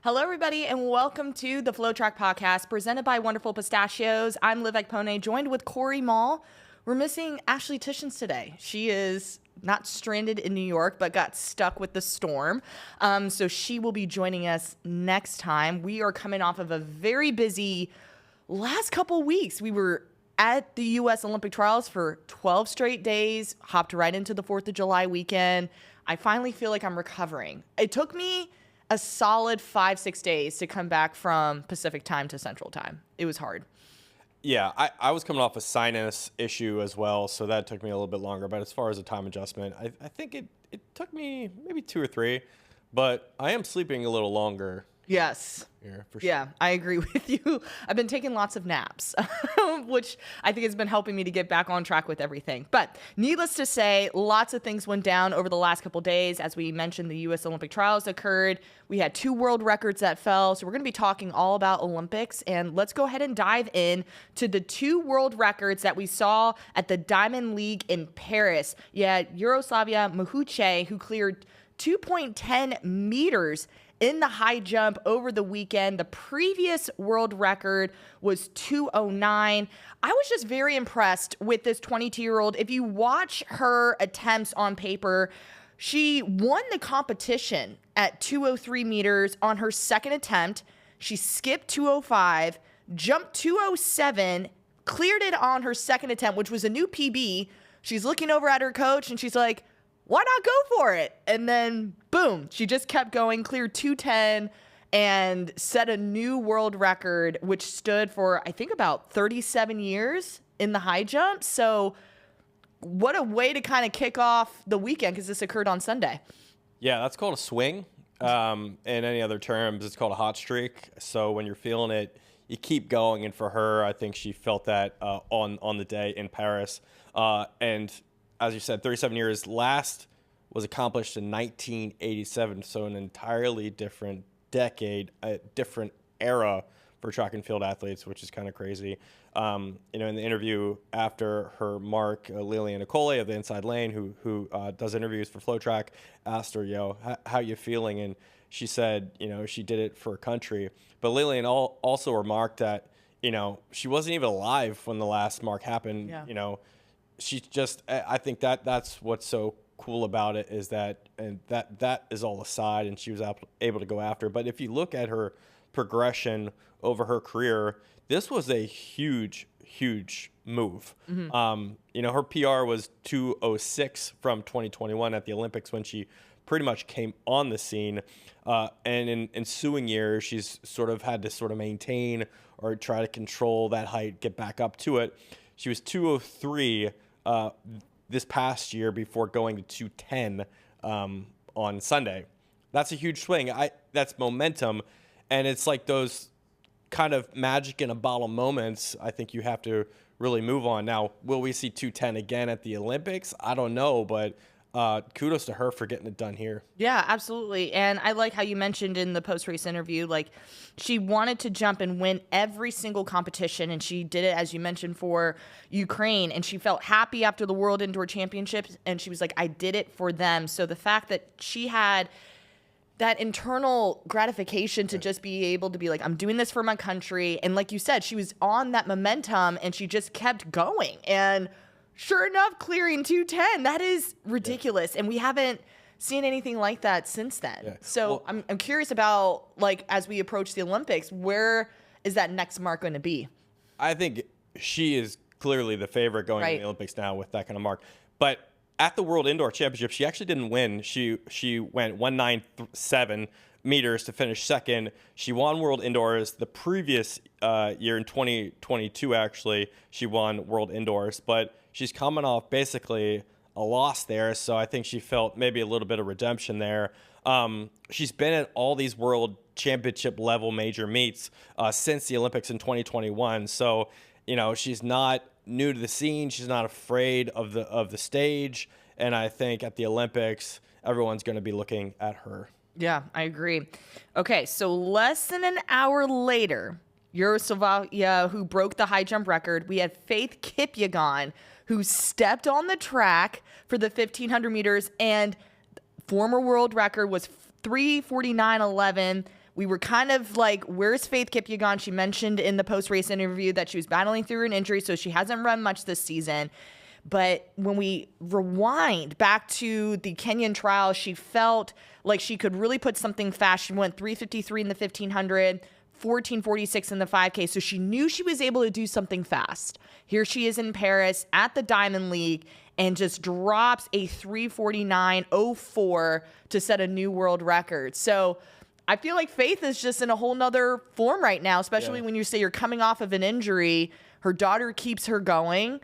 Hello, everybody, and welcome to the FloTrack podcast presented by wonderful Pistachios. I'm Liv Ekpone, joined with Corey Mall. We're missing Ashley Tishins today. She is not stranded in New York, but got stuck with the storm. So she will be joining us next time. We are coming off of a very busy last couple weeks. We were at the U.S. Olympic trials for 12 straight days, hopped right into the 4th of July weekend. I finally feel like I'm recovering. It took me a solid 5-6 days to come back from Pacific time to Central time. It was hard. Yeah, I was coming off a sinus issue as well, so that took me a little bit longer. But as far as a time adjustment, I think it took me maybe 2 or 3, but I am sleeping a little longer. Yes. Here, for sure. Yeah, I agree with you. I've been taking lots of naps, which I think has been helping me to get back on track with everything. But needless to say, lots of things went down over the last couple days. As we mentioned, the U.S. Olympic trials occurred. We had 2 world records that fell. So we're going to be talking all about Olympics. And let's go ahead and dive in to the 2 world records that we saw at the Diamond League in Paris. You had Yaroslavia Mahuche, who cleared 2.10 meters in the high jump over the weekend. The previous world record was 2:09. I was just very impressed with this 22-year-old. If you watch her attempts on paper, she won the competition at 2:03 meters on her second attempt. She skipped 2:05, jumped 2:07, cleared it on her second attempt, which was a new PB. She's looking over at her coach and she's like, why not go for it? And then, boom, she just kept going, cleared 2:10, and set a new world record, which stood for, I think, about 37 years in the high jump. So what a way to kind of kick off the weekend, because this occurred on Sunday. Yeah, that's called a swing. In any other terms, it's called a hot streak. So when you're feeling it, you keep going. And for her, I think she felt that on the day in Paris. And as you said, 37 years. Last was accomplished in 1987, so an entirely different decade, a different era for track and field athletes, which is kind of crazy. In the interview after her mark, Lilian Nicole of the Inside Lane, who does interviews for FloTrack, asked her, how you feeling? And she said, she did it for a country. But Lilian also remarked that, she wasn't even alive when the last mark happened. Yeah. She just, I think that's what's so cool about it is that is all aside, and she was able to go after. But if you look at her progression over her career, this was a huge move. Mm-hmm. Her PR was 2:06 from 2021 at the Olympics when she pretty much came on the scene. And in ensuing years, she's sort of had to maintain or try to control that height, get back up to it. She was 2:03 this past year before going to 2:10 on Sunday. That's a huge swing. That's momentum, and it's like those kind of magic in a bottle moments. I think you have to really move on. Now, will we see 2:10 again at the Olympics? I don't know, but kudos to her for getting it done here. Yeah, absolutely. And I like how you mentioned in the post-race interview, she wanted to jump and win every single competition, and she did it, as you mentioned, for Ukraine, and she felt happy after the World Indoor Championships, and she was like, I did it for them. So the fact that she had that internal gratification to just be able to be like, I'm doing this for my country, and like you said, she was on that momentum, and she just kept going, and sure enough, clearing 2:10. That is ridiculous. And we haven't seen anything like that since then. Yeah. So I'm curious about, as we approach the Olympics, where is that next mark going to be? I think she is clearly the favorite going to the Olympics now with that kind of mark. But at the World Indoor Championship, she actually didn't win. She went 197 meters to finish second. She won World Indoors the previous year in 2022, actually. She won World Indoors. But she's coming off basically a loss there, so I think she felt maybe a little bit of redemption there. She's been at all these world championship level major meets since the Olympics in 2021, so she's not new to the scene. She's not afraid of the stage, and I think at the Olympics, everyone's going to be looking at her. Yeah, I agree. Okay, so less than an hour later, Yaroslavia, who broke the high jump record, we had Faith Kipyegon, who stepped on the track for the 1,500 meters, and former world record was 3:49.11. We were kind of like, where's Faith Kipyegon? She mentioned in the post-race interview that she was battling through an injury, so she hasn't run much this season. But when we rewind back to the Kenyan trial, she felt like she could really put something fast. She went 3:53 in the 1500, 14:46 in the 5K. So she knew she was able to do something fast. Here she is in Paris at the Diamond League and just drops a 3:49.04 to set a new world record. So I feel like Faith is just in a whole nother form right now, especially when you say you're coming off of an injury. Her daughter keeps her going.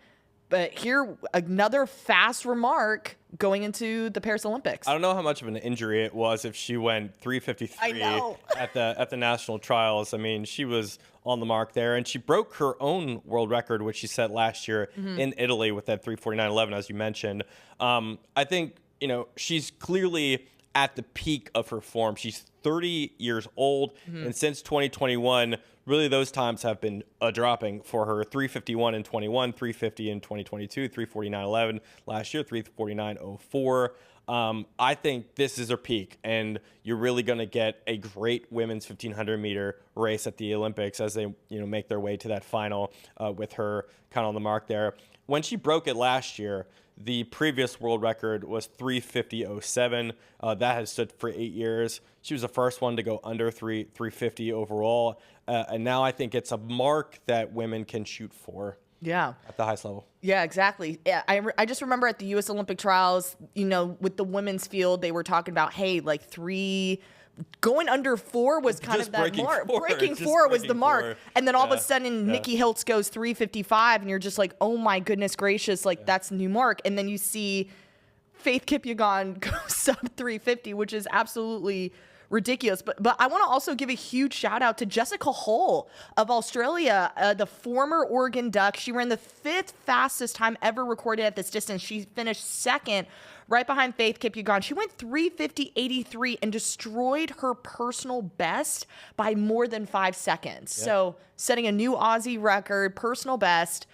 But here, another fast remark going into the Paris Olympics. I don't know how much of an injury it was if she went 3:53 at the national trials. I mean, she was on the mark there, and she broke her own world record, which she set last year in Italy with that 3:49.11, as you mentioned. I think, she's clearly at the peak of her form. She's 30 years old, and since 2021, really those times have been dropping for her. 3:51 in 21, 3:50 in 2022, 3:49.11 last year, 3:49.04. I think this is her peak, and you're really going to get a great women's 1500 meter race at the Olympics as they make their way to that final with her kind of on the mark there. When she broke it last year, the previous world record was 3:50.07. That has stood for 8 years. She was the first one to go under 3:50 overall. And now I think it's a mark that women can shoot for. Yeah. At the highest level. Yeah, exactly. Yeah, I just remember at the U.S. Olympic trials, with the women's field, they were talking about, hey, like going under 4 was kind of that mark. Breaking 4 was the mark. And then all of a sudden, Nikki Hiltz goes 3:55, and you're just like, oh my goodness gracious, that's a new mark. And then you see Faith Kipyegon go sub 3:50, which is absolutely ridiculous. But I want to also give a huge shout out to Jessica Hull of Australia, the former Oregon Duck. She ran the 5th fastest time ever recorded at this distance. She finished 2nd, right behind Faith Kipyegon. She went 3:50.83 and destroyed her personal best by more than 5 seconds. Yeah. So setting a new Aussie record, personal best.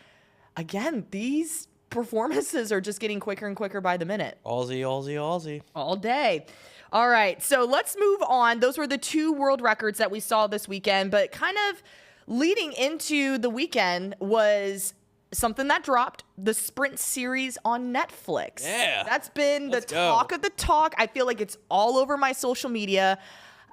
Again, these performances are just getting quicker and quicker by the minute. Aussie. All day. All right, so let's move on. Those were the 2 world records that we saw this weekend, but kind of leading into the weekend was something that dropped, the Sprint series on Netflix. Yeah. That's been the talk of the talk. I feel like it's all over my social media.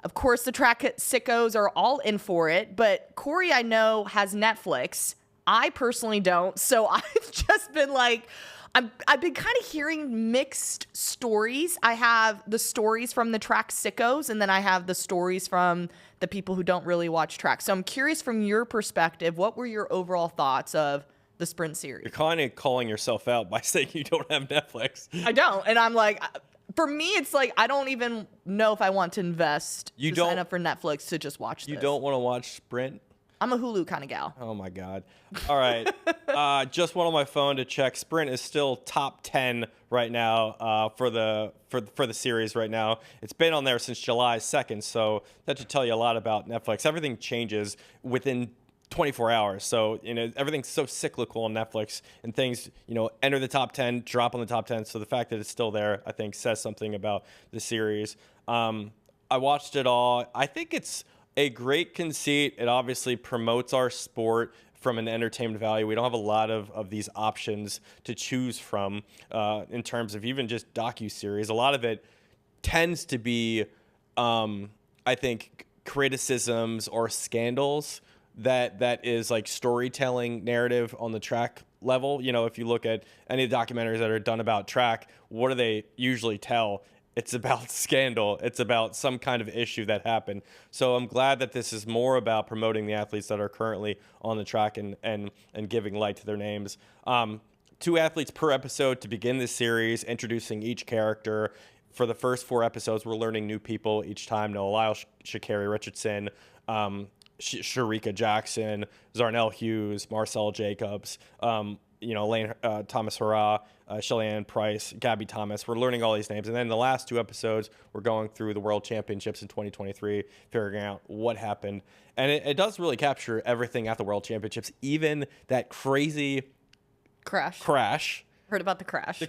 Of course, the track sickos are all in for it, but Corey, I know, has Netflix. I personally don't, so I've just been like, I've been kind of hearing mixed stories. I have the stories from the track sickos, and then I have the stories from the people who don't really watch track. So I'm curious, from your perspective, what were your overall thoughts of the Sprint series? You're kind of calling yourself out by saying you don't have Netflix. I don't, and I'm like, for me, it's like I don't even know if I want to sign up for Netflix to just watch this. You don't want to watch Sprint? I'm a Hulu kind of gal. Oh my God. All right. Just went on my phone to check. Sprint is still top 10 right now for the series right now. It's been on there since July 2nd, so that should tell you a lot about Netflix. Everything changes within 24 hours. So, everything's so cyclical on Netflix, and things, enter the top 10, drop on the top 10. So the fact that it's still there, I think, says something about the series. I watched it all. I think it's a great conceit. It obviously promotes our sport from an entertainment value. We don't have a lot of these options to choose from in terms of even just docuseries. A lot of it tends to be, I think, criticisms or scandals that is like storytelling narrative on the track level. If you look at any of the documentaries that are done about track, what do they usually tell? It's about scandal. It's about some kind of issue that happened. So I'm glad that this is more about promoting the athletes that are currently on the track and giving light to their names. 2 athletes per episode to begin this series, introducing each character. For the first 4 episodes, we're learning new people each time. Noah Lyles, Sha'Carri Richardson, Sharika Jackson, Zarnell Hughes, Marcel Jacobs, Elaine Thomas Hurrah, Shelly-Ann Price, Gabby Thomas. We're learning all these names. And then the last 2 episodes, we're going through the World Championships in 2023, figuring out what happened. And it does really capture everything at the World Championships, even that crazy crash. Heard about the crash.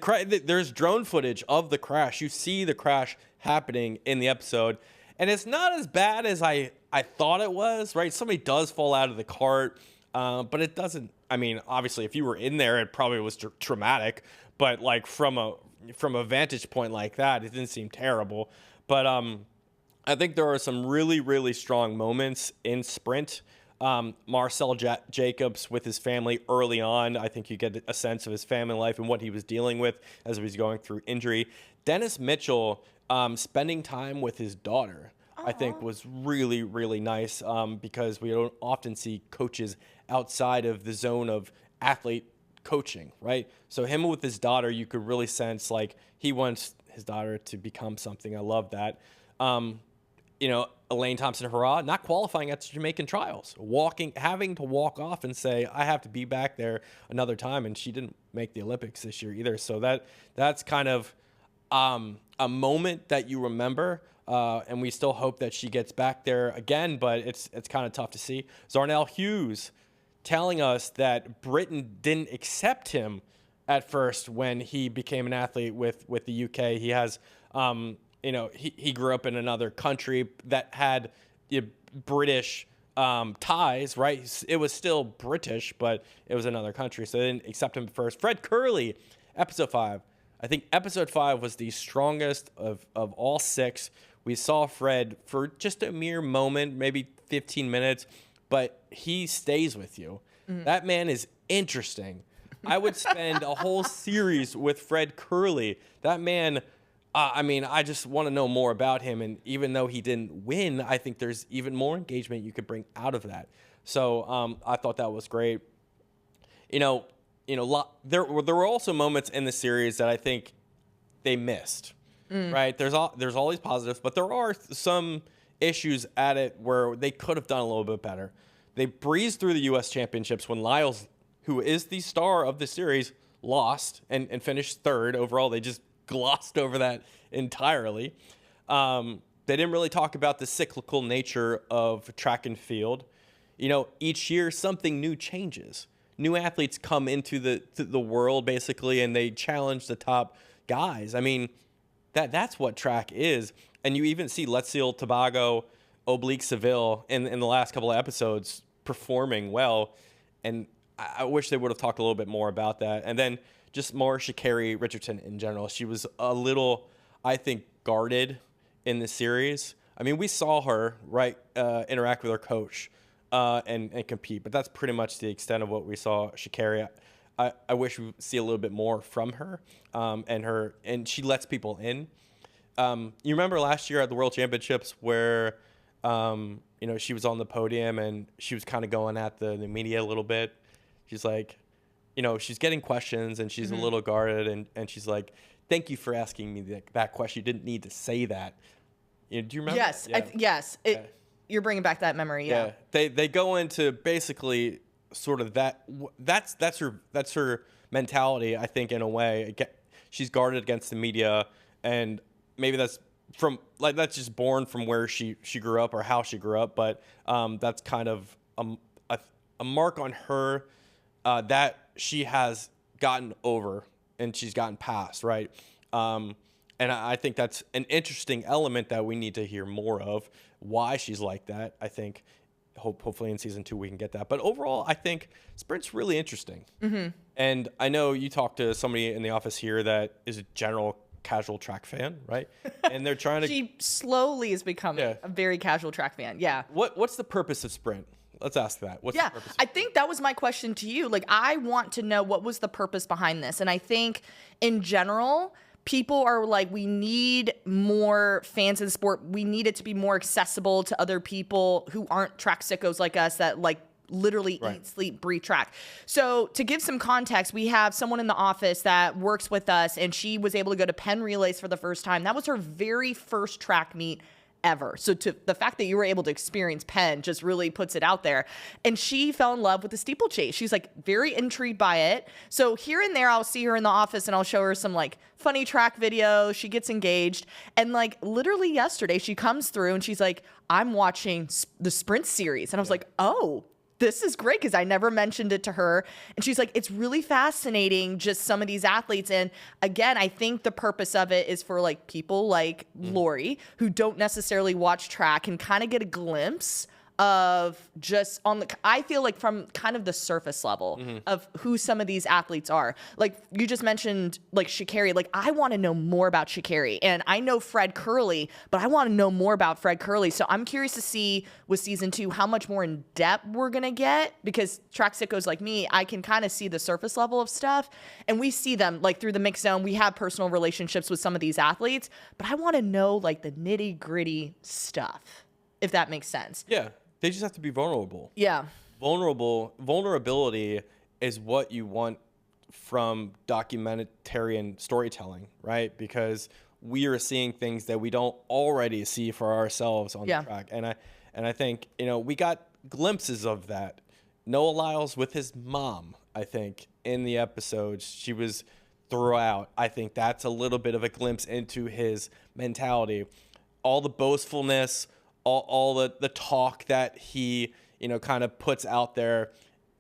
There's drone footage of the crash. You see the crash happening in the episode. And it's not as bad as I thought it was, right? Somebody does fall out of the cart, but it doesn't. I mean, obviously, if you were in there, it probably was traumatic. But like from a vantage point like that, it didn't seem terrible. But I think there are some really, really strong moments in Sprint. Marcel Jacobs with his family early on. I think you get a sense of his family life and what he was dealing with as he was going through injury. Dennis Mitchell spending time with his daughter, I think, was really, really nice because we don't often see coaches outside of the zone of athlete coaching, right? So him with his daughter, you could really sense like he wants his daughter to become something. I love that. Elaine Thompson-Herah not qualifying at the Jamaican trials, having to walk off and say, I have to be back there another time. And she didn't make the Olympics this year either. So that's kind of a moment that you remember. And we still hope that she gets back there again, but it's kind of tough to see. Zarnell Hughes telling us that Britain didn't accept him at first when he became an athlete with the UK. He has, he grew up in another country that had British ties, right? It was still British, but it was another country, so they didn't accept him at first. Fred Curley, episode 5. I think episode 5 was the strongest of all 6. We saw Fred for just a mere moment, maybe 15 minutes, but he stays with you. That man is interesting. I would spend a whole series with Fred Curley. That man, I just want to know more about him. And even though he didn't win, I think there's even more engagement you could bring out of that. So I thought that was great. There were also moments in the series that I think they missed. Right? There's all these positives, but there are some issues at it where they could have done a little bit better. They breezed through the U.S. championships when Lyles, who is the star of the series, lost and finished 3rd overall. They just glossed over that entirely. They didn't really talk about the cyclical nature of track and field. Each year something new changes. New athletes come into the world basically, and they challenge the top guys. I mean, that's what track is. And you even see Letziel Tobago, Oblique Seville in the last couple of episodes performing well. And I wish they would have talked a little bit more about that. And then just more Sha'Carri Richardson in general. She was a little, I think, guarded in the series. I mean, we saw her, right, interact with her coach and compete. But that's pretty much the extent of what we saw Sha'Carri. I wish we would see a little bit more from her and she lets people in. You remember last year at the World Championships where, she was on the podium and she was kind of going at the media a little bit. She's like, she's getting questions and she's a little guarded and she's like, thank you for asking me that question. You didn't need to say that. Do you remember? Yes. Yeah. You're bringing back that memory. Yeah. They go into basically sort of that's her mentality, I think, in a way. She's guarded against the media, and maybe that's just born from where she grew up or how she grew up, but that's kind of a mark on her that she has gotten over and she's gotten past, right? And I think that's an interesting element that we need to hear more of, why she's like that. I think hopefully in season 2 we can get that. But overall, I think Sprint's really interesting. And I know you talked to somebody in the office here that is a general casual track fan, right? And they're trying to... She slowly is becoming a very casual track fan. Yeah. What's the purpose of Sprint? Let's ask that. What's the purpose? I think that was my question to you. Like, I want to know what was the purpose behind this. And I think in general, people are like, we need more fans of the sport. We need it to be more accessible to other people who aren't track sickos like us that like literally eat, sleep, breathe track. So to give some context, we have someone in the office that works with us, and she was able to go to Penn Relays for the first time. That was her very first track meet ever. So to the fact that you were able to experience Penn just really puts it out there. And she fell in love with the steeplechase. She's like very intrigued by it. So here and there, I'll see her in the office and I'll show her some like funny track videos. She gets engaged. And like literally yesterday, she comes through and she's like, I'm watching the Sprint series. And I was like, oh, this is great because I never mentioned it to her. And she's like, it's really fascinating, just some of these athletes. And again, I think the purpose of it is for like people like Lori who don't necessarily watch track and kind of get a glimpse of just I feel like from kind of the surface level of who some of these athletes are. Like you just mentioned like Sha'Carri, like I want to know more about Sha'Carri, and I know Fred Curley, but I want to know more about Fred Curley. So I'm curious to see with season 2 how much more in depth we're going to get, because track sickos like me, I can kind of see the surface level of stuff, and we see them like through the mix zone. We have personal relationships with some of these athletes, but I want to know like the nitty gritty stuff, if that makes sense. Yeah. They just have to be vulnerable. Yeah. Vulnerability is what you want from documentarian storytelling, right? Because we are seeing things that we don't already see for ourselves on the track. And I think, we got glimpses of that. Noah Lyles with his mom, I think, in the episodes, she was throughout. I think that's a little bit of a glimpse into his mentality. All the boastfulness, all the talk that he, kind of puts out there.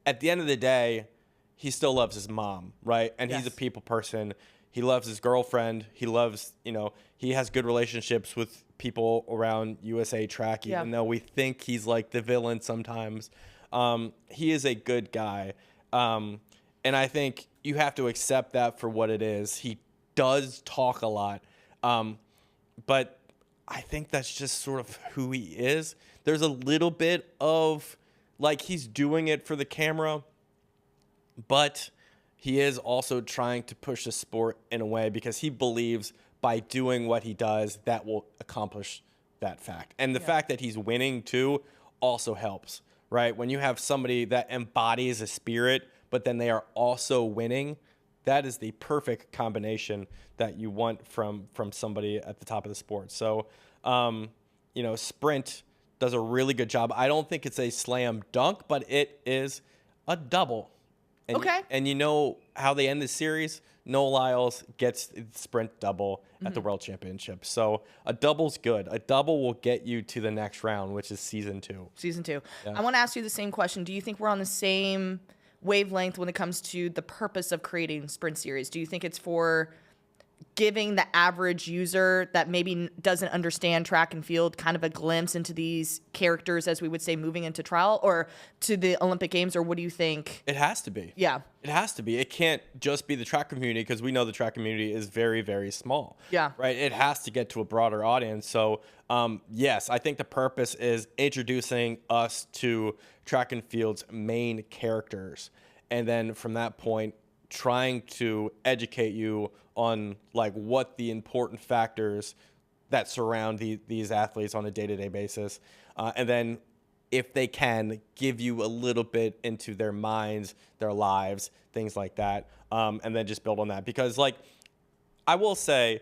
At the end of the day, he still loves his mom, right? And he's a people person. He loves his girlfriend. He loves, he has good relationships with people around USA Track, even though we think he's like the villain sometimes. He is a good guy. And I think you have to accept that for what it is. He does talk a lot. But I think that's just sort of who he is. There's a little bit of like he's doing it for the camera, but he is also trying to push the sport in a way because he believes by doing what he does, that will accomplish that fact. And the fact that he's winning too also helps, right? When you have somebody that embodies a spirit, but then they are also winning, that is the perfect combination that you want from somebody at the top of the sport. So, Sprint does a really good job. I don't think it's a slam dunk, but it is a double. And okay. And you know how they end the series? Noah Lyles gets the sprint double at the World Championship. So a double's good. A double will get you to the next round, which is season 2. Season 2. Yeah. I want to ask you the same question. Do you think we're on the same wavelength when it comes to the purpose of creating sprint series? Do you think it's for giving the average user that maybe doesn't understand track and field kind of a glimpse into these characters, as we would say, moving into trial or to the Olympic Games? Or what do you think? It has to be. Yeah. It has to be. It can't just be the track community because we know the track community is very, very small. Yeah. Right? It has to get to a broader audience. So, yes, I think the purpose is introducing us to track and field's main characters. And then from that point, trying to educate you on like what the important factors that surround these athletes on a day-to-day basis. And then if they can, give you a little bit into their minds, their lives, things like that. And then just build on that. Because like, I will say,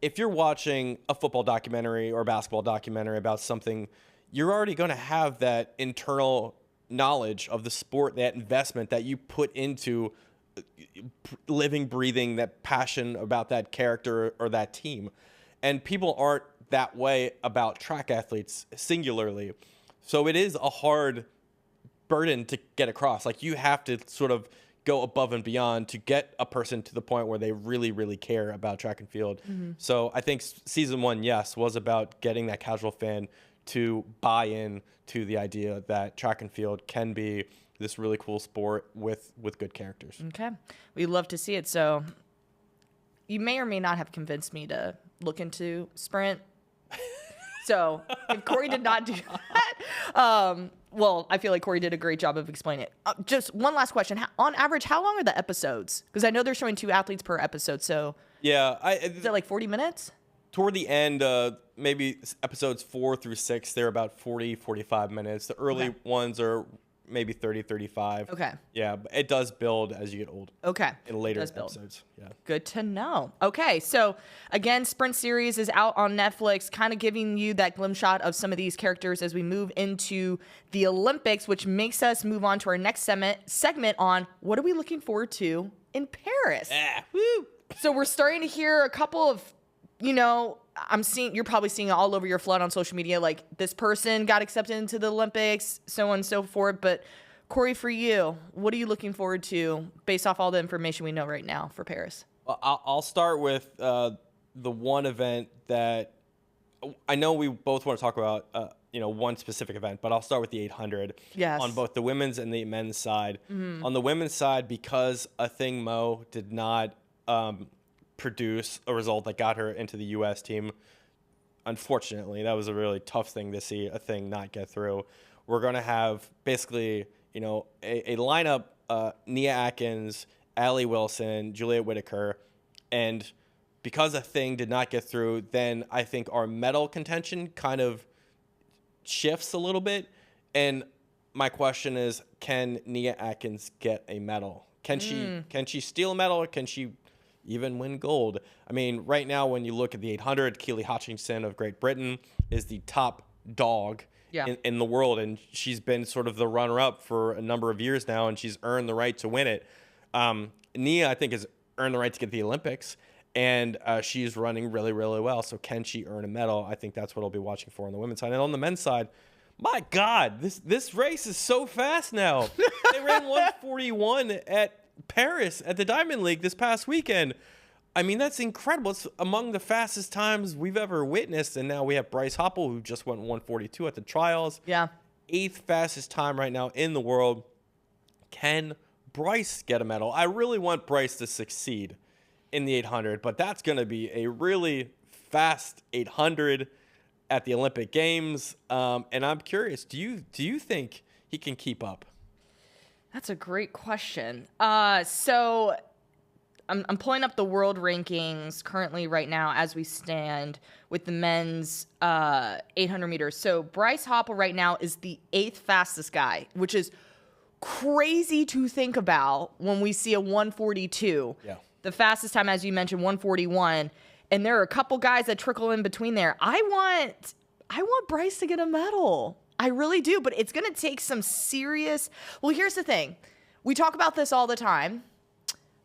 if you're watching a football documentary or a basketball documentary about something, you're already going to have that internal knowledge of the sport, that investment that you put into living, breathing, that passion about that character or that team. And people aren't that way about track athletes singularly. So it is a hard burden to get across. Like you have to sort of go above and beyond to get a person to the point where they really, really care about track and field. Mm-hmm. So I think season 1, yes, was about getting that casual fan to buy in to the idea that track and field can be this really cool sport with good characters. Okay. We'd love to see it. So you may or may not have convinced me to look into sprint. So if Corey did not do that, well, I feel like Corey did a great job of explaining it. Just one last question. On average, how long are the episodes? Because I know they're showing 2 athletes per episode. So yeah, is it like 40 minutes? Toward the end, maybe episodes 4 through 6, they're about 40, 45 minutes. The early ones are maybe 30, 35. Okay. Yeah, but it does build as you get old. Okay. In later episodes. Yeah. Good to know. Okay, so again, Sprint Series is out on Netflix, kind of giving you that glimpse shot of some of these characters as we move into the Olympics, which makes us move on to our next segment on what are we looking forward to in Paris. Yeah. Woo. So we're starting to hear a couple of, you're probably seeing it all over your flood on social media, like this person got accepted into the Olympics, so on and so forth. But Corey, for you, what are you looking forward to based off all the information we know right now for Paris? Well, I'll start with the one event that I know we both want to talk about, one specific event, but I'll start with the 800. Yes. On both the women's and the men's side. On the women's side, because Athing Mo did not produce a result that got her into the U.S. team, unfortunately, that was a really tough thing to see Athing not get through. We're going to have basically, a lineup, Nia Atkins, Allie Wilson, Juliet Whitaker, and because Athing did not get through, then I think our medal contention kind of shifts a little bit. And my question is, can Nia Atkins get a medal? Can she steal a medal, or can she even win gold? I mean, right now when you look at the 800, Keely Hutchinson of Great Britain is the top dog in the world, and she's been sort of the runner-up for a number of years now, and she's earned the right to win it. Nia, I think, has earned the right to get the Olympics, and she's running really, really well. So can she earn a medal? I think that's what I'll be watching for on the women's side. And on the men's side, my God, this race is so fast now. They ran 141 at Paris at the Diamond League this past weekend. I mean, that's incredible. It's among the fastest times we've ever witnessed. And now we have Bryce Hoppel, who just went 142 at the trials. Yeah. 8th fastest time right now in the world. Can Bryce get a medal? I really want Bryce to succeed in the 800, but that's going to be a really fast 800 at the Olympic Games. And I'm curious, do you think he can keep up? That's a great question. So I'm pulling up the world rankings currently right now as we stand with the men's 800 meters. So Bryce Hoppel right now is the 8th fastest guy, which is crazy to think about when we see a 142. Yeah. The fastest time, as you mentioned, 141. And there are a couple guys that trickle in between there. I want Bryce to get a medal. I really do, but it's going to take some serious... Well, here's the thing. We talk about this all the time.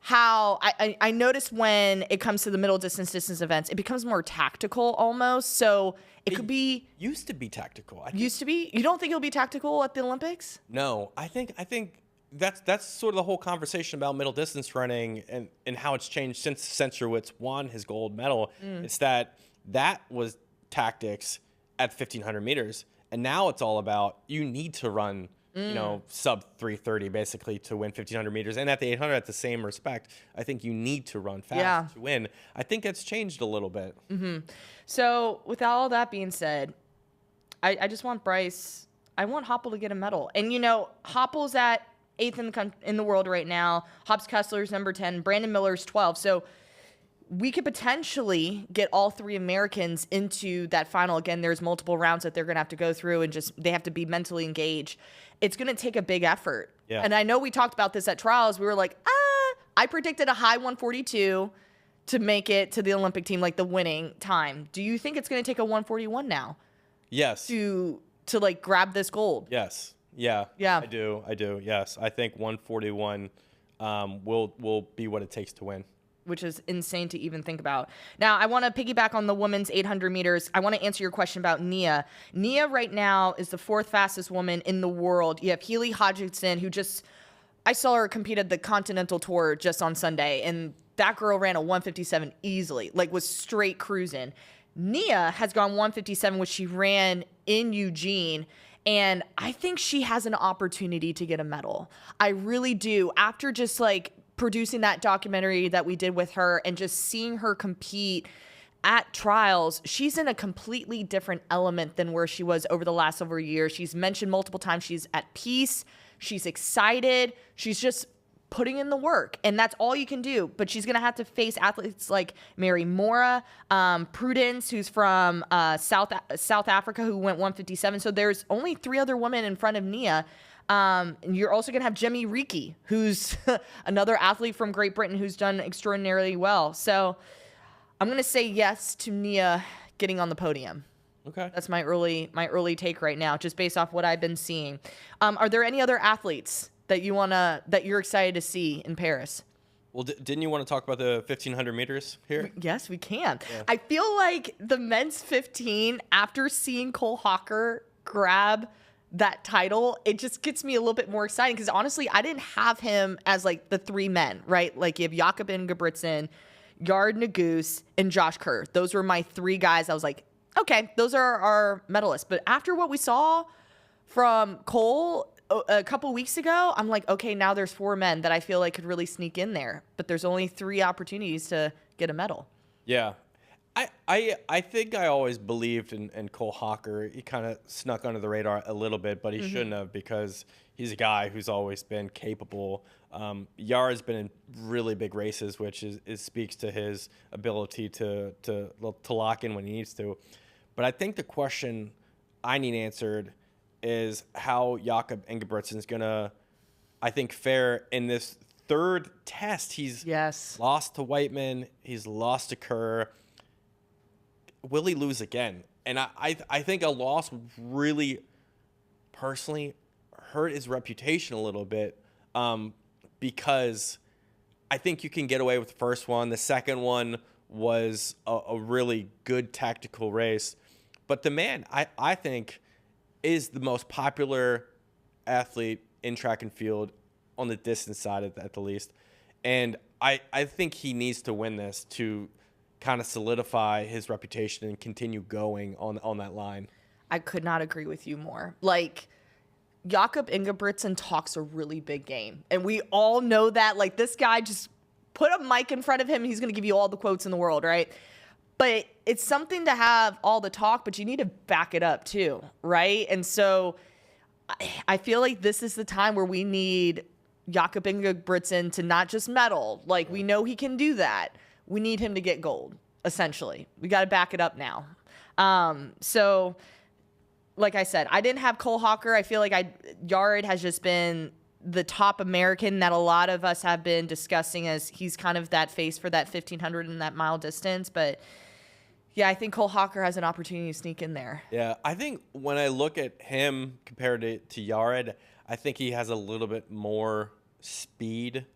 How I notice when it comes to the middle distance events, it becomes more tactical almost. So it could be... Used to be tactical. Used to be? You don't think it'll be tactical at the Olympics? No. I think that's sort of the whole conversation about middle distance running and how it's changed since Centrowitz won his gold medal. It's that was tactics at 1,500 meters. And now it's all about you need to run, sub 3:30 basically to win 1,500 meters. And at the 800, at the same respect, I think you need to run fast to win. I think it's changed a little bit. Mm-hmm. So with all that being said, I just want Bryce. I want Hoppel to get a medal. And, Hoppel's at 8th in the world right now. Hobbs Kessler's number 10. Brandon Miller's 12. So we could potentially get all 3 Americans into that final. Again, there's multiple rounds that they're going to have to go through, and they have to be mentally engaged. It's going to take a big effort. Yeah. And I know we talked about this at trials. We were like, I predicted a high 142 to make it to the Olympic team, like the winning time. Do you think it's going to take a 141 now? Yes. To grab this gold? Yes. Yeah. Yeah. I do. Yes. I think 141 will be what it takes to win. Which is insane to even think about. Now, I want to piggyback on the women's 800 meters. I want to answer your question about Nia. Nia right now is the 4th fastest woman in the world. You have Keely Hodgkinson, who I saw her compete at the Continental Tour just on Sunday, and that girl ran a 157 easily, was straight cruising. Nia has gone 157, which she ran in Eugene, and I think she has an opportunity to get a medal. I really do. After just producing that documentary that we did with her and just seeing her compete at trials, she's in a completely different element than where she was over the last several years. She's mentioned multiple times she's at peace. She's excited. She's just putting in the work, and that's all you can do. But she's going to have to face athletes like Mary Mora, Prudence, who's from South Africa, who went 157. So there's only 3 other women in front of Nia. And you're also going to have Jemmy Reekie, who's another athlete from Great Britain who's done extraordinarily well. So I'm going to say yes to Nia getting on the podium. Okay. That's my early take right now, just based off what I've been seeing. Are there any other athletes that you're excited to see in Paris? Well, didn't you want to talk about the 1500 meters here? Yes, we can. Yeah. I feel like the men's 15, after seeing Cole Hawker grab that title, it just gets me a little bit more excited because honestly, I didn't have him as like the three men, right? Like you have Jakob Ingebrigtsen, Yard Naguse, and Josh Kerr. Those were my three guys. I was like, okay, those are our medalists. But after what we saw from Cole a couple weeks ago, I'm like, okay, now there's four men that I feel like could really sneak in there. But there's only three opportunities to get a medal. Yeah. I think I always believed in Cole Hawker. He kind of snuck under the radar a little bit, but he shouldn't have because he's a guy who's always been capable. Yar's been in really big races, which speaks to his ability to lock in when he needs to. But I think the question I need answered is how Jakob Ingebrigtsen is going to, I think, fare in this third test. He's lost to Whiteman. He's lost to Kerr. Will he lose again? And I think a loss would really, personally, hurt his reputation a little bit because I think you can get away with the first one. The second one was a really good tactical race. But the man, I think, is the most popular athlete in track and field on the distance side at the least. And I think he needs to win this to kind of solidify his reputation and continue going on that line. I could not agree with you more. Like, Jakob Ingebrigtsen talks a really big game. And we all know that. Like, this guy, just put a mic in front of him, he's going to give you all the quotes in the world, right? But it's something to have all the talk, but you need to back it up too, right? And so I feel like this is the time where we need Jakob Ingebrigtsen to not just medal. Like, we know he can do that. We need him to get gold, essentially. We got to back it up now. So, like I said, I didn't have Cole Hawker. I feel like Yard has just been the top American that a lot of us have been discussing as he's kind of that face for that 1,500 and that mile distance. But, yeah, I think Cole Hawker has an opportunity to sneak in there. Yeah, I think when I look at him compared to Yard, I think he has a little bit more speed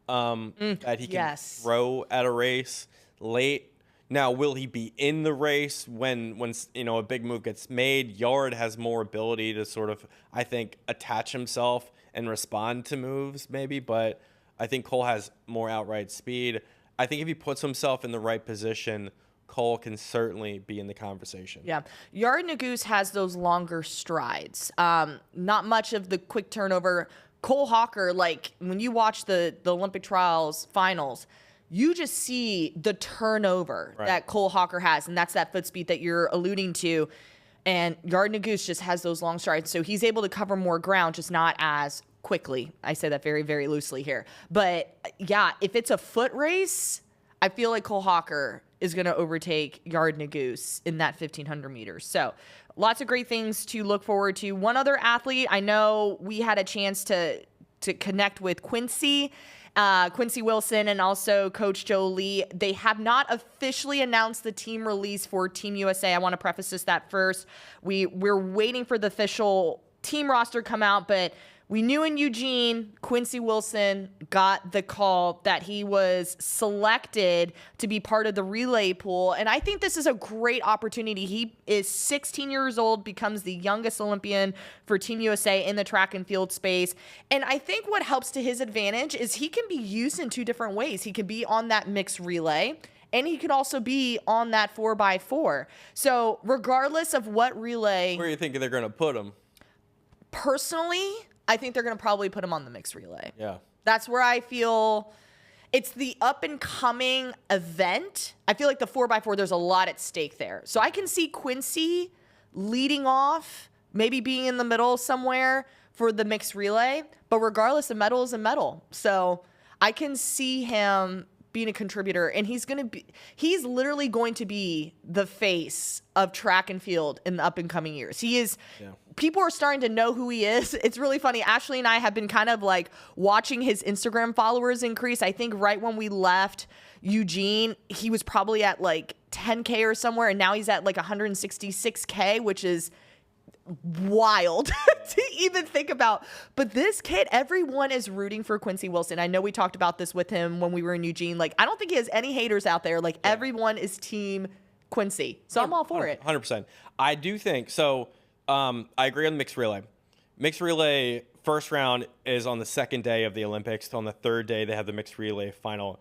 that he can throw at a race late. Now, will he be in the race when a big move gets made? Yard has more ability to sort of, I think, attach himself and respond to moves maybe, but I think Cole has more outright speed. I think if he puts himself in the right position, Cole can certainly be in the conversation. Yeah. Yard Naguse has those longer strides. Not much of the quick turnover. Cole Hawker, like, when you watch the Olympic trials finals, you just see the turnover that Cole Hawker has, and that's that foot speed that you're alluding to. And Yard Naguse just has those long strides, so he's able to cover more ground, just not as quickly. I say that very, very loosely here. But, yeah, if it's a foot race, I feel like Cole Hawker is going to overtake Yard Naguse in that 1,500 meters. So lots of great things to look forward to. One other athlete, I know we had a chance to connect with Quincy Wilson and also Coach Joe Lee. They have not officially announced the team release for Team USA. I want to preface that first. We're waiting for the official team roster to come out, but we knew in Eugene, Quincy Wilson got the call that he was selected to be part of the relay pool. And I think this is a great opportunity. He is 16 years old, becomes the youngest Olympian for Team USA in the track and field space. And I think what helps to his advantage is he can be used in two different ways. He could be on that mixed relay, and he could also be on that 4x4. So regardless of what relay... Where are you thinking they're going to put him? Personally, I think they're going to probably put him on the mixed relay. Yeah. That's where I feel it's the up-and-coming event. I feel like the 4x4, there's a lot at stake there. So I can see Quincy leading off, maybe being in the middle somewhere for the mixed relay. But regardless, a medal is a medal. So I can see him being a contributor, and he's literally going to be the face of track and field in the up-and-coming years. He is... Yeah. People are starting to know who he is. It's really funny. Ashley and I have been kind of like watching his Instagram followers increase. I think right when we left Eugene, he was probably at like 10K or somewhere, and now he's at like 166K, which is wild to even think about. But this kid, everyone is rooting for Quincy Wilson. I know we talked about this with him when we were in Eugene. Like, I don't think he has any haters out there. Like, everyone is team Quincy. So I'm all for it. 100%. I do think so. I agree on the mixed relay. Mixed relay first round is on the second day of the Olympics. On the third day, they have the mixed relay final.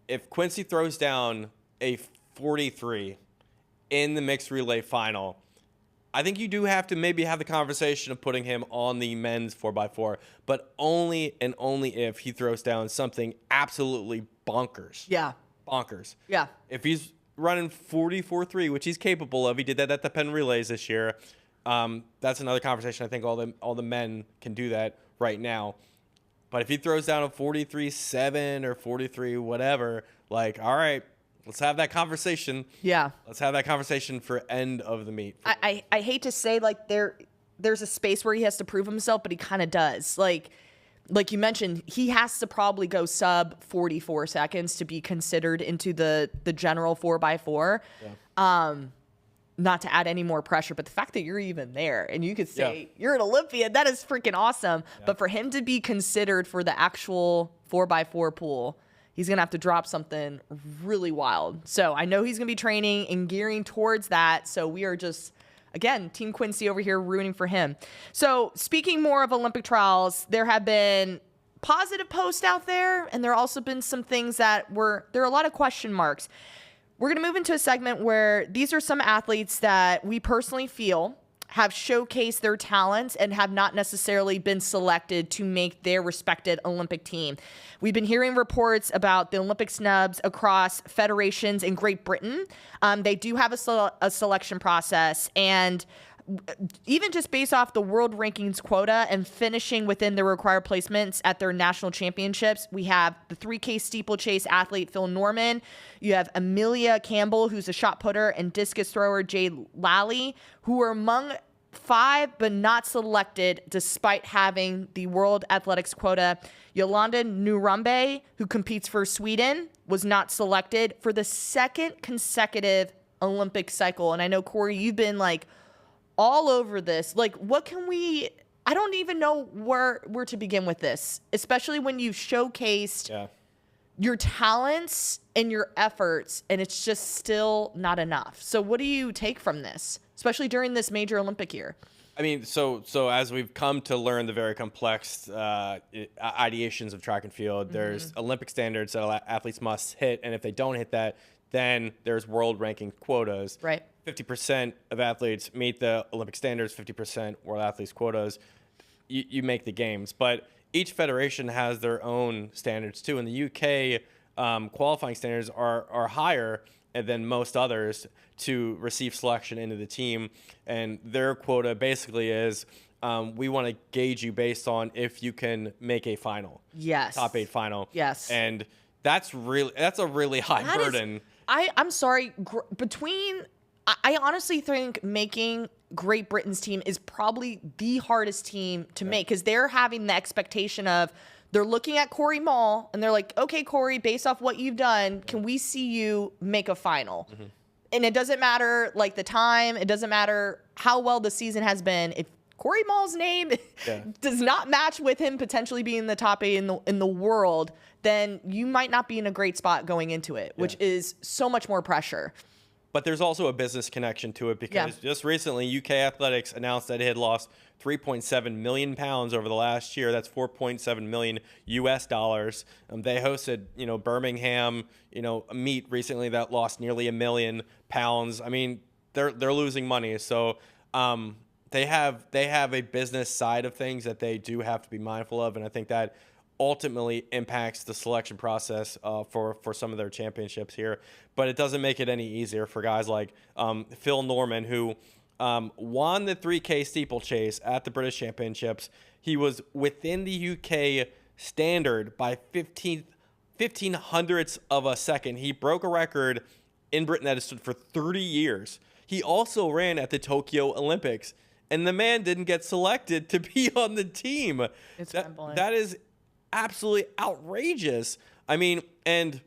If Quincy throws down a 43 in the mixed relay final, I think you do have to maybe have the conversation of putting him on the men's 4x4, but only and only if he throws down something absolutely bonkers. Yeah. Bonkers. Yeah. If he's running 44.3, which he's capable of, he did that at the Penn Relays this year. That's another conversation. I think all the men can do that right now. But if he throws down a 43.7 or 43 whatever, like, all right, let's have that conversation. Yeah. Let's have that conversation for end of the meet. I hate to say, like, there's a space where he has to prove himself, but he kind of does. Like you mentioned, he has to probably go sub 44 seconds to be considered into the general 4x4. Yeah. Not to add any more pressure, but the fact that you're even there and you could say you're an Olympian, that is freaking awesome. Yeah. But for him to be considered for the actual 4x4 pool, he's going to have to drop something really wild. So I know he's going to be training and gearing towards that. So we are just, again, Team Quincy over here rooting for him. So speaking more of Olympic trials, there have been positive posts out there, and there have also been some things that there are a lot of question marks. We're going to move into a segment where these are some athletes that we personally feel have showcased their talents and have not necessarily been selected to make their respected Olympic team. We've been hearing reports about the Olympic snubs across federations in Great Britain. They do have a selection process, and even just based off the world rankings quota and finishing within the required placements at their national championships, we have the 3K steeplechase athlete Phil Norman. You have Amelia Campbell, who's a shot putter, and discus thrower Jade Lally, who are among 5 but not selected despite having the World Athletics quota. Yolanda Nurumbe, who competes for Sweden, was not selected for the second consecutive Olympic cycle. And I know, Corey, you've been like all over this. Like, I don't even know where to begin with this, especially when you've showcased your talents and your efforts, and it's just still not enough. So what do you take from this, especially during this major Olympic year? I mean, so as we've come to learn the very complex ideations of track and field, there's Olympic standards that athletes must hit, and if they don't hit that, then there's world ranking quotas. Right. 50% of athletes meet the Olympic standards, 50% world athletes quotas. You make the games. But each federation has their own standards too. In the UK, qualifying standards are higher than most others to receive selection into the team. And their quota basically is we want to gauge you based on if you can make a final. Yes. Top 8 final. Yes. And that's a really high burden. I'm sorry. I honestly think making Great Britain's team is probably the hardest team to make, because they're having the expectation of, they're looking at Corey Mall and they're like, okay, Corey, based off what you've done, can we see you make a final? Mm-hmm. And it doesn't matter like the time. It doesn't matter how well the season has been. If Corey Mall's name does not match with him potentially being the top 8 in the world, then you might not be in a great spot going into it, which is so much more pressure. But there's also a business connection to it, because just recently UK Athletics announced that it had lost 3.7 million pounds over the last year. That's 4.7 million US dollars. They hosted, Birmingham, a meet recently that lost nearly 1 million pounds. I mean, they're losing money. So they have a business side of things that they do have to be mindful of, and I think that ultimately impacts the selection process for some of their championships here. But it doesn't make it any easier for guys like Phil Norman, who won the 3K steeplechase at the British Championships. He was within the UK standard by 15 hundredths of a second. He broke a record in Britain that has stood for 30 years. He also ran at the Tokyo Olympics, and the man didn't get selected to be on the team. That is absolutely outrageous. I mean, and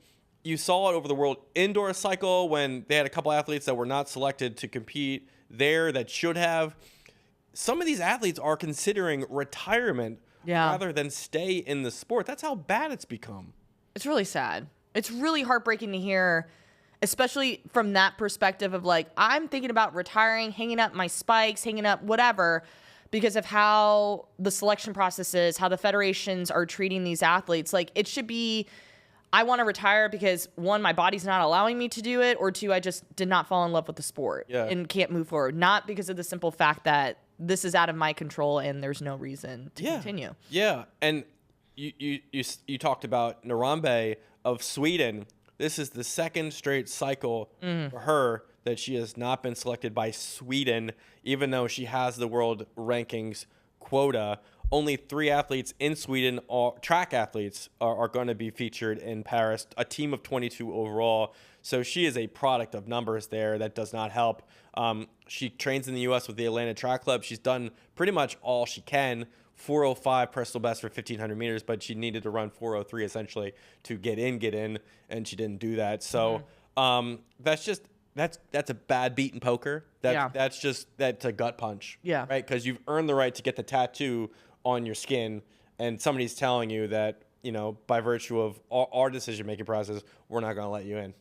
you saw it over the World Indoor Cycle when they had a couple athletes that were not selected to compete there that should have. some of these athletes are considering retirement Yeah. rather than stay in the sport. That's how bad it's become. It's really sad. It's really heartbreaking to hear, especially from that perspective of like, I'm thinking about retiring, hanging up my spikes, hanging up whatever, because of how the selection process is, how the federations are treating these athletes. Like, it should be, I want to retire because one, my body's not allowing me to do it, or two, I just did not fall in love with the sport and can't move forward. Not because of the simple fact that this is out of my control and there's no reason to continue. Yeah, and you talked about Narambe of Sweden. This is the second straight cycle for her that she has not been selected by Sweden, even though she has the world rankings quota. Only 3 athletes in Sweden, track athletes, are going to be featured in Paris, a team of 22 overall. So she is a product of numbers there. That does not help. She trains in the U.S. with the Atlanta Track Club. She's done pretty much all she can. 4:05 personal best for 1,500 meters, but she needed to run 4:03 essentially to get in, and she didn't do that. So that's a bad beat in poker. That's a gut punch. Yeah. Right? Because you've earned the right to get the tattoo on your skin, and somebody's telling you that, by virtue of our decision-making process, we're not going to let you in.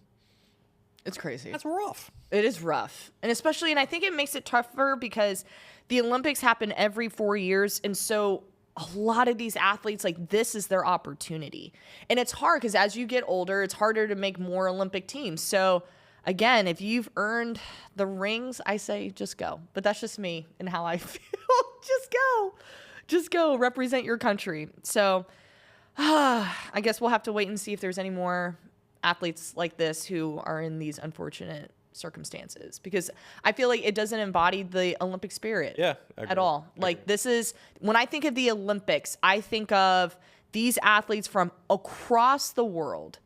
It's crazy. That's rough. It is rough. And I think it makes it tougher because the Olympics happen every 4 years. And so a lot of these athletes, like, this is their opportunity. And it's hard because as you get older, it's harder to make more Olympic teams. So again, if you've earned the rings, I say just go. But that's just me and how I feel. Just go. Represent your country. So I guess we'll have to wait and see if there's any more athletes like this who are in these unfortunate circumstances, because I feel like it doesn't embody the Olympic spirit at all. Like, this is, when I think of the Olympics, I think of these athletes from across the world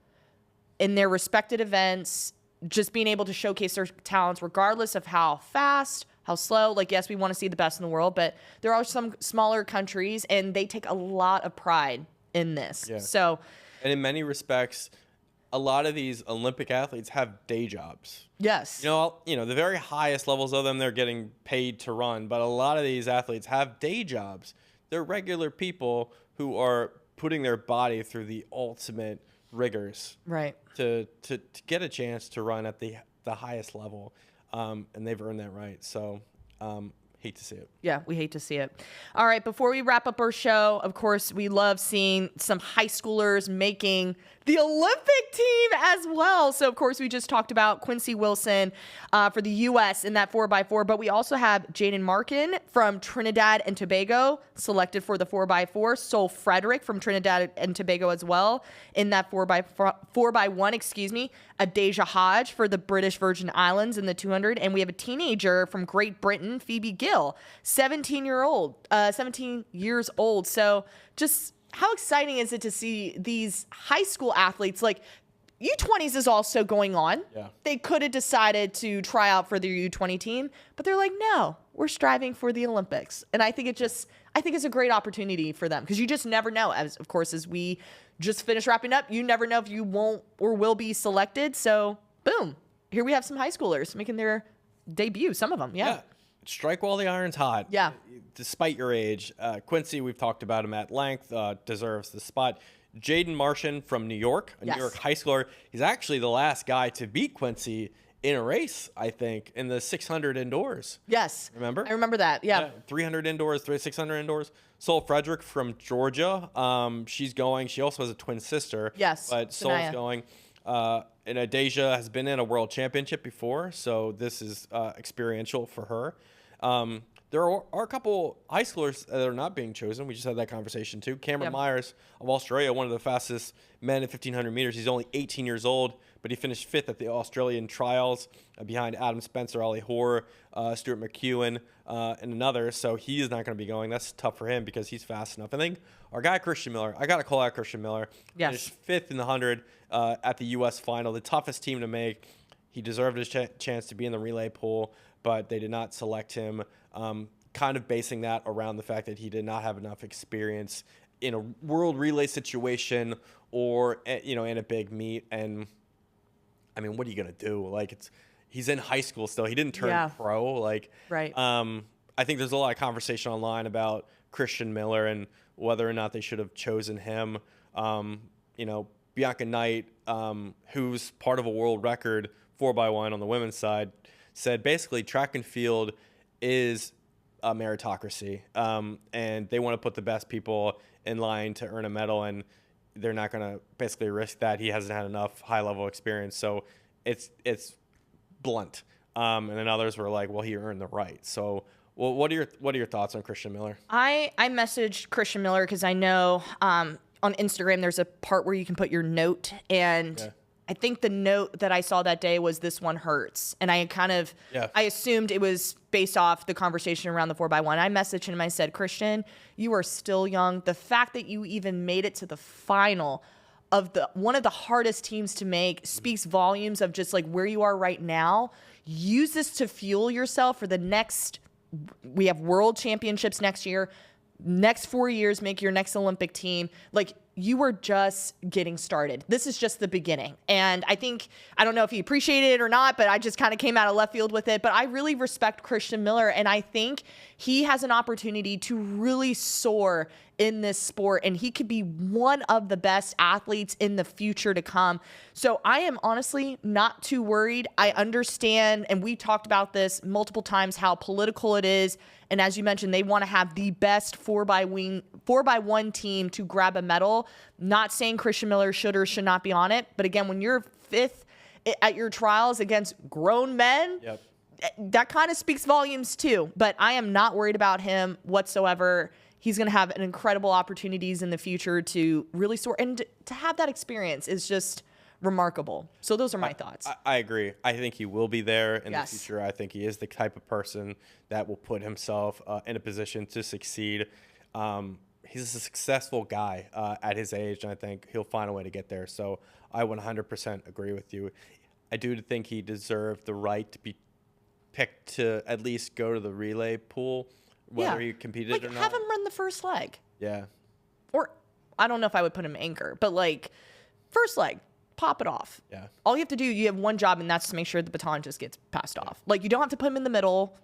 in their respected events, just being able to showcase their talents regardless of how fast, how slow. Like, yes, we want to see the best in the world, but there are some smaller countries and they take a lot of pride in this. Yeah. So, and in many respects, a lot of these Olympic athletes have day jobs. yes. The very highest levels of them, they're getting paid to run, but a lot of these athletes have day jobs. They're regular people who are putting their body through the ultimate rigors, Right. to get a chance to run at the highest level, and they've earned that right. So, hate to see it. Yeah, we hate to see it. All right, before we wrap up our show, of course, we love seeing some high schoolers making the Olympic team as well. So, of course, we just talked about Quincy Wilson for the U.S. in that 4x4, but we also have Jaden Markin from Trinidad and Tobago selected for the 4x4, Sol Frederick from Trinidad and Tobago as well in that 4x1, Adeja Hodge for the British Virgin Islands in the 200, and we have a teenager from Great Britain, Phoebe Gill, 17 years old. So just how exciting is it to see these high school athletes? Like, U20s is also going on. Yeah. They could have decided to try out for their U20 team, but they're like, no, we're striving for the Olympics. And I think it's a great opportunity for them, because you just never know. As we just finished wrapping up, you never know if you won't or will be selected. So boom, here we have some high schoolers making their debut. Some of them. Yeah. Strike while the iron's hot. Yeah. Despite your age. Quincy, we've talked about him at length, deserves the spot. Jaden Martian from New York, a New York high schooler. He's actually the last guy to beat Quincy in a race, I think, in the 600 indoors. Yes. Remember? I remember that. Yeah. 300 indoors, 600 indoors. Sol Frederick from Georgia. She's going. She also has a twin sister. Yes. But Sol's going. And Adeja has been in a world championship before, so this is experiential for her. There are a couple high schoolers that are not being chosen. We just had that conversation too. Cameron Myers of Australia, one of the fastest men at 1,500 meters. He's only 18 years old, but he finished 5th at the Australian trials behind Adam Spencer, Ollie Hoare, Stuart McEwen, and another. So he is not going to be going. That's tough for him because he's fast enough. I think our guy Christian Miller, I got to call out Christian Miller. Yes. Finished 5th in the 100 at the U.S. final, the toughest team to make. He deserved his chance to be in the relay pool, but they did not select him. Kind of basing that around the fact that he did not have enough experience in a world relay situation or, in a big meet. And I mean, what are you going to do? Like, he's in high school still. He didn't turn pro. Like, right. I think there's a lot of conversation online about Christian Miller and whether or not they should have chosen him. Bianca Knight, who's part of a world record 4x1 on the women's side, said basically track and field is a meritocracy, and they want to put the best people in line to earn a medal, and they're not going to basically risk that. He hasn't had enough high-level experience, so it's blunt. And then others were like, well, he earned the right. So what are your thoughts on Christian Miller? I messaged Christian Miller because I know on Instagram there's a part where you can put your note, and I think the note that I saw that day was "This one hurts," and I I assumed it was based off the conversation around the 4x1. I messaged him, I said, Christian, you are still young. The fact that you even made it to the final of one of the hardest teams to make speaks volumes of just like where you are right now. Use this to fuel yourself for the next. We have world championships next year. Next 4 years, make your next Olympic team. Like, you are just getting started. This is just the beginning. And I don't know if he appreciated it or not, but I just kind of came out of left field with it. But I really respect Christian Miller, and I think he has an opportunity to really soar in this sport, and he could be one of the best athletes in the future to come. So I am honestly not too worried. I understand, and we talked about this multiple times, how political it is. And as you mentioned, they want to have the best 4x1 team to grab a medal. Not saying Christian Miller should or should not be on it. But again, when you're fifth at your trials against grown men, that kind of speaks volumes too. But I am not worried about him whatsoever. He's going to have an incredible opportunities in the future to really soar. And to have that experience is just remarkable. So those are my thoughts. I agree. I think he will be there in the future. I think he is the type of person that will put himself in a position to succeed. He's a successful guy at his age, and I think he'll find a way to get there. So I 100% agree with you. I do think he deserved the right to be picked to at least go to the relay pool, whether he competed or not. Have him run the first leg. Yeah. Or I don't know if I would put him anchor, but like first leg. Pop it off. Yeah. All you have to do, you have one job, and that's to make sure the baton just gets passed off. Like, you don't have to put him in the middle.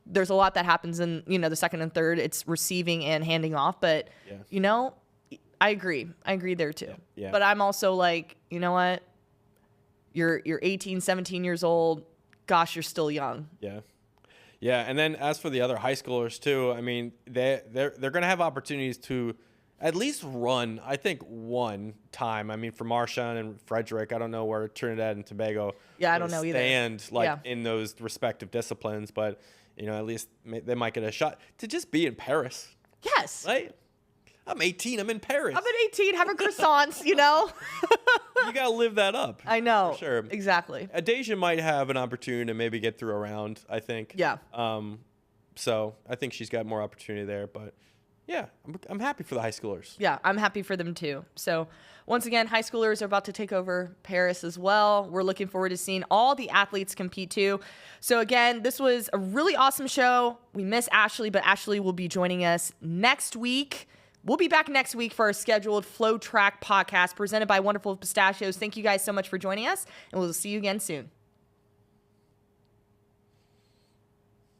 There's a lot that happens in, the second and third. It's receiving and handing off. But, I agree. I agree there too. Yeah. But I'm also like, you know what? You're 18, 17 years old. Gosh, you're still young. Yeah. Yeah. And then as for the other high schoolers too, I mean, they're going to have opportunities to at least run, I think, one time. I mean, for Marshawn and Frederick, I don't know where Trinidad and Tobago I don't know either. stand in those respective disciplines, but at least they might get a shot to just be in Paris. Yes. Right? I'm 18. I'm in Paris. I'm at 18, having croissants, You got to live that up. I know. For sure. Exactly. Adasia might have an opportunity to maybe get through a round, I think. Yeah. So I think she's got more opportunity there, but yeah, I'm happy for the high schoolers. Yeah, I'm happy for them too. So once again, high schoolers are about to take over Paris as well. We're looking forward to seeing all the athletes compete too. So again, this was a really awesome show. We miss Ashley, but Ashley will be joining us next week. We'll be back next week for our scheduled FloTrack podcast presented by Wonderful Pistachios. Thank you guys so much for joining us, and we'll see you again soon.